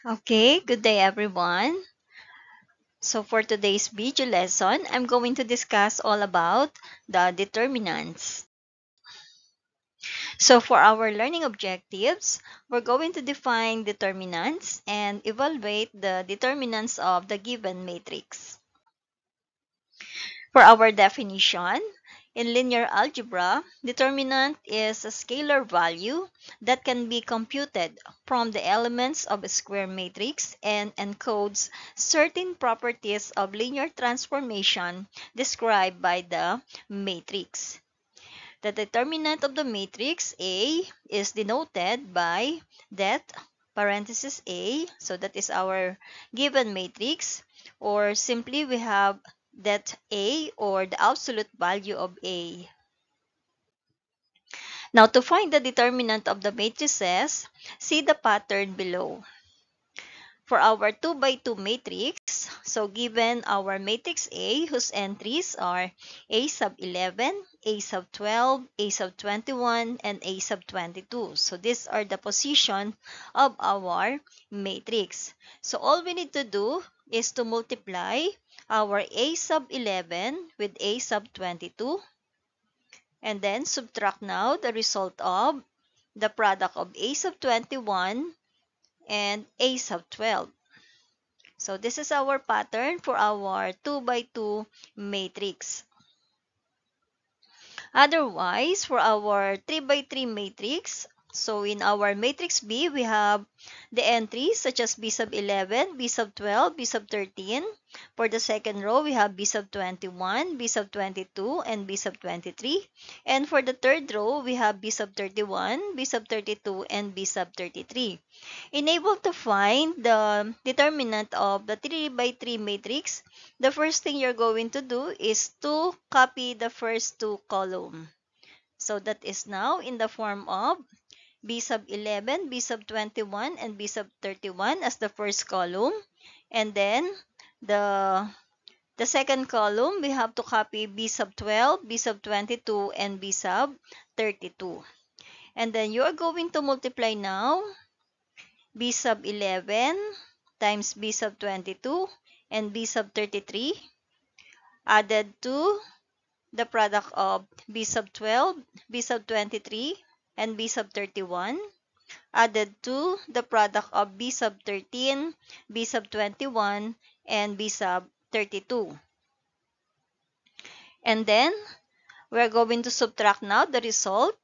Okay, good day everyone. So for today's video lesson, I'm going to discuss all about the determinants. So for our learning objectives, we're going to define determinants and evaluate the determinants of the given matrix. For our definition, in linear algebra, determinant is a scalar value that can be computed from the elements of a square matrix and encodes certain properties of linear transformation described by the matrix. The determinant of the matrix A is denoted by that parenthesis A, so that is our given matrix, or simply we have that A or the absolute value of A. Now to find the determinant of the matrices, see the pattern below. For our 2 by 2 matrix, so given our matrix A whose entries are A sub 11, A sub 12, A sub 21, and A sub 22. So these are the position of our matrix. So all we need to do is to multiply our A sub 11 with A sub 22 and then subtract now the result of the product of A sub 21 and A sub 12. So this is our pattern for our 2 by 2 matrix. Otherwise, for our 3 by 3 matrix, so in our matrix B, we have the entries such as B sub 11, B sub 12, B sub 13. For the second row, we have B sub 21, B sub 22, and B sub 23. And for the third row, we have B sub 31, B sub 32, and B sub 33. Unable to find the determinant of the 3 by 3 matrix, the first thing you're going to do is to copy the first two columns. So that is now in the form of B sub 11, B sub 21, and B sub 31 as the first column. And then the the second column, we have to copy B sub 12, B sub 22, and B sub 32. And then you are going to multiply now B sub 11 times B sub 22 and B sub 33 added to the product of B sub 12, B sub 23, and B sub 31 added to the product of B sub 13, B sub 21, and B sub 32. And then we're going to subtract now the result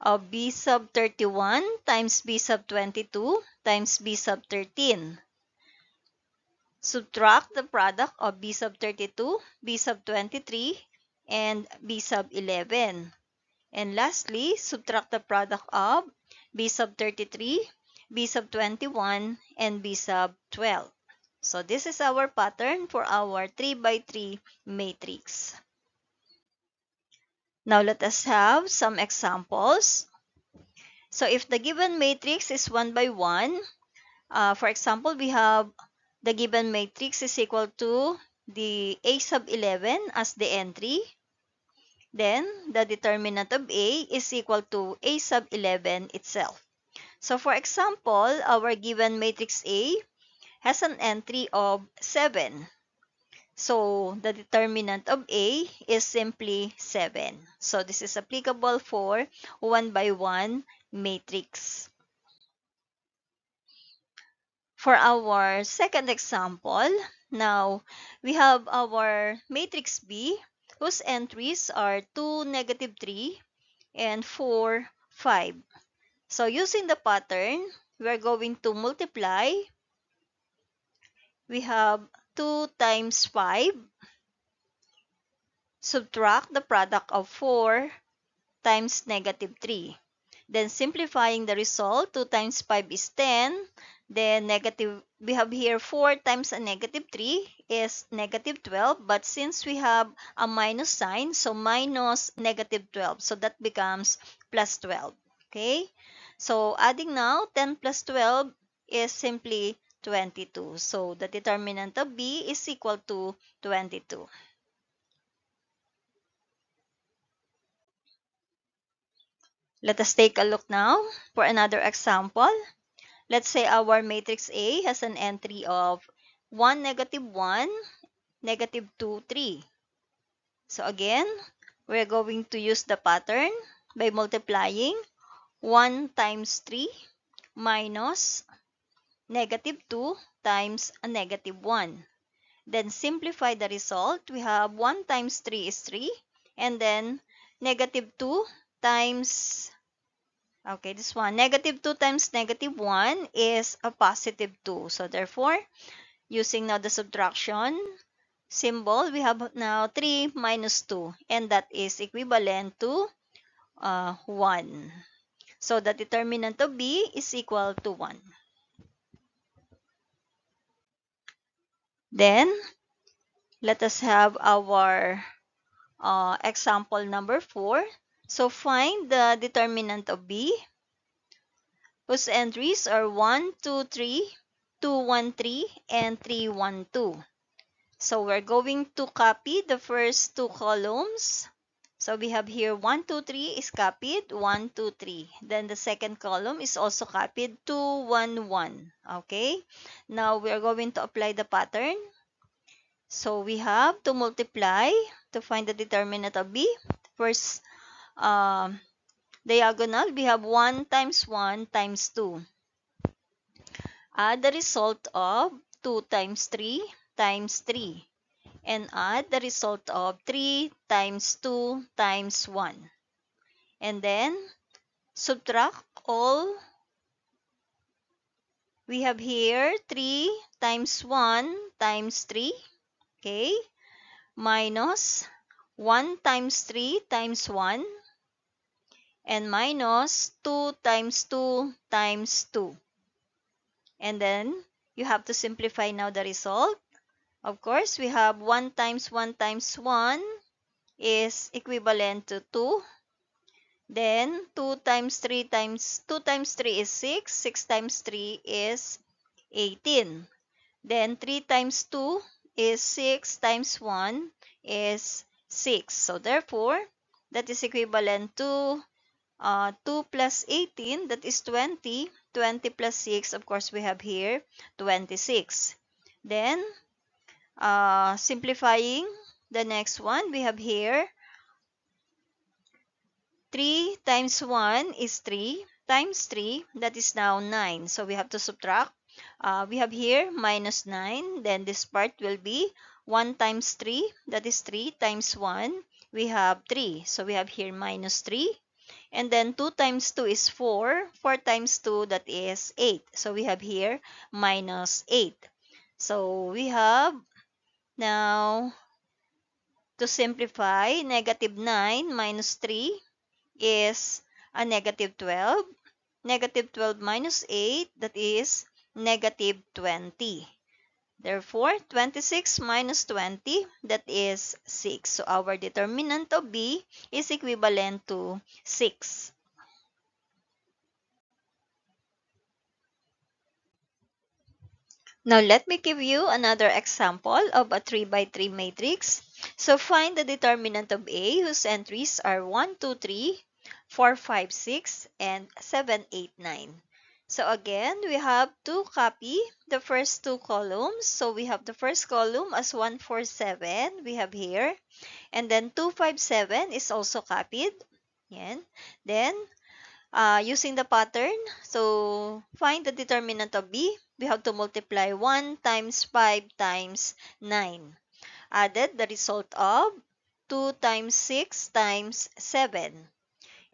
of B sub 31 times B sub 22 times B sub 13. Subtract the product of B sub 32, B sub 23, and B sub 11. And lastly, subtract the product of B sub 33, B sub 21, and B sub 12. So this is our pattern for our 3 by 3 matrix. Now let us have some examples. So if the given matrix is 1 by 1, for example, we have the given matrix is equal to the A sub 11 as the entry. Then, the determinant of A is equal to A sub 11 itself. So, for example, our given matrix A has an entry of 7. So, the determinant of A is simply 7. So, this is applicable for 1 by 1 matrix. For our second example, now we have our matrix B whose entries are 2, -3, and 4, 5. So using the pattern, we are going to multiply. We have 2 times 5, subtract the product of 4 times -3. Then simplifying the result, 2 times 5 is 10. Then we have here 4 times a -3 is -12. But since we have a minus sign, so minus -12. So that becomes plus 12. Okay? So adding now, 10 plus 12 is simply 22. So the determinant of B is equal to 22. Let us take a look now for another example. Let's say our matrix A has an entry of 1, -1, -2, 3. So again, we're going to use the pattern by multiplying 1 times 3 minus -2 times a -1. Then simplify the result. We have 1 times 3 is 3. And then -2 times, okay, this one, -2 times -1 is a +2. So therefore, using now the subtraction symbol, we have now 3 minus 2. And that is equivalent to 1. So the determinant of B is equal to 1. Then, let us have our example number 4. So find the determinant of B, whose entries are 1, 2, 3, 2, 1, 3, and 3, 1, 2. So we're going to copy the first two columns. So we have here 1, 2, 3 is copied, 1, 2, 3. Then the second column is also copied, 2, 1, 1. Okay? Now we are going to apply the pattern. So we have to multiply to find the determinant of B. First diagonal, we have 1 times 1 times 2. Add the result of 2 times 3 times 3. And add the result of 3 times 2 times 1. And then subtract all. We have here 3 times 1 times 3. Okay? Minus 1 times 3 times 1. And minus 2 times 2 times 2. And then you have to simplify now the result. Of course, we have 1 times 1 times 1 is equivalent to 2. Then 2 times 3 times 2 times 3 is 6. 6 times 3 is 18. Then 3 times 2 is 6 times 1 is 6. So therefore, that is equivalent to 2 plus 18, that is 20. 20 plus 6, of course, we have here 26. Then, simplifying the next one, we have here 3 times 1 is 3 times 3, that is now 9. So we have to subtract. We have here minus 9. Then this part will be 1 times 3, that is 3 times 1. We have 3. So we have here minus 3. And then 2 times 2 is 4. 4 times 2, that is 8. So we have here minus 8. So we have now, to simplify, -9 minus 3 is a -12. -12 minus 8, that is -20. Therefore, 26 minus 20, that is 6. So our determinant of B is equivalent to 6. Now let me give you another example of a 3 by 3 matrix. So find the determinant of A whose entries are 1, 2, 3, 4, 5, 6, and 7, 8, 9. So again, we have to copy the first two columns. So we have the first column as 1, 4, 7, we have here. And then 2, 5, 7 is also copied. Yan. Then, using the pattern, so find the determinant of B. We have to multiply 1 times 5 times 9. Added the result of 2 times 6 times 7.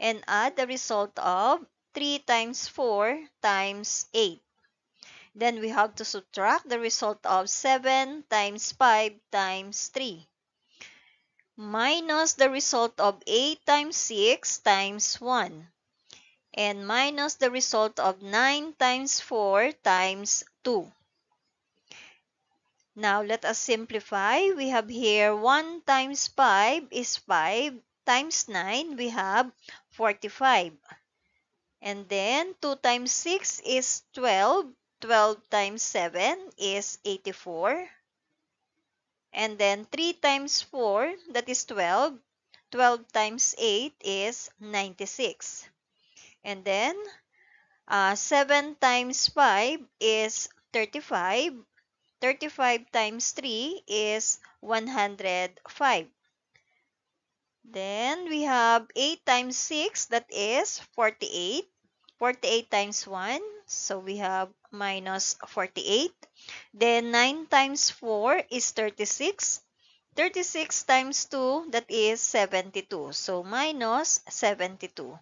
And add the result of 3 times 4 times 8. Then we have to subtract the result of 7 times 5 times 3. Minus the result of 8 times 6 times 1. And minus the result of 9 times 4 times 2. Now, let us simplify. We have here 1 times 5 is 5 times 9, we have 45. And then 2 times 6 is 12. 12 times 7 is 84. And then 3 times 4, that is 12. 12 times 8 is 96. And then 7 times 5 is 35. 35 times 3 is 105. Then we have 8 times 6, that is 48. 48 times 1, so we have minus 48. Then 9 times 4 is 36. 36 times 2, that is 72. So minus 72.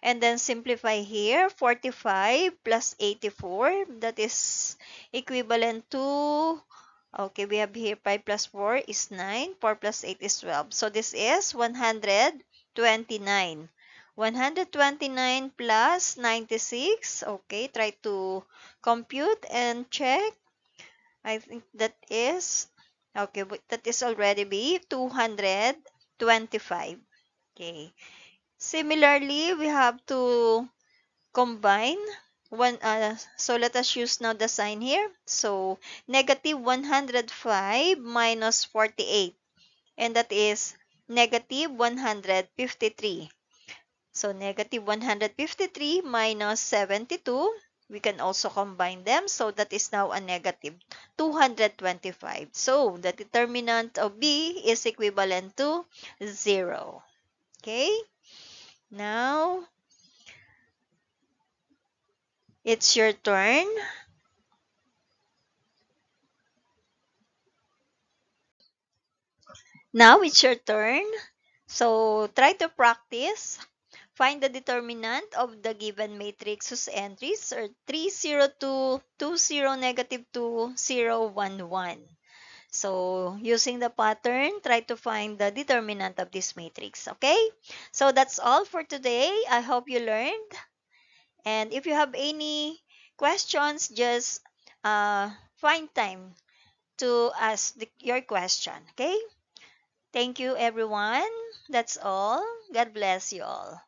And then simplify here, 45 plus 84, that is equivalent to, okay, we have here 5 plus 4 is 9, 4 plus 8 is 12. So this is 129. 129 plus 96, okay, try to compute and check. I think that is, okay, that is already be 225. Okay. Similarly, we have to combine one. So let us use now the sign here. So negative 105 minus 48, and that is negative 153. So negative 153 minus 72. We can also combine them. So that is now a negative 225. So the determinant of B is equivalent to 0. Okay? Now, it's your turn. Now it's your turn. So try to practice. Find the determinant of the given matrix whose entries are 3, 0, 2, 2, 0, negative 2, 0, 1, 1. So using the pattern, try to find the determinant of this matrix. Okay? So that's all for today. I hope you learned. And if you have any questions, just find time to ask your question. Okay? Thank you, everyone. That's all. God bless you all.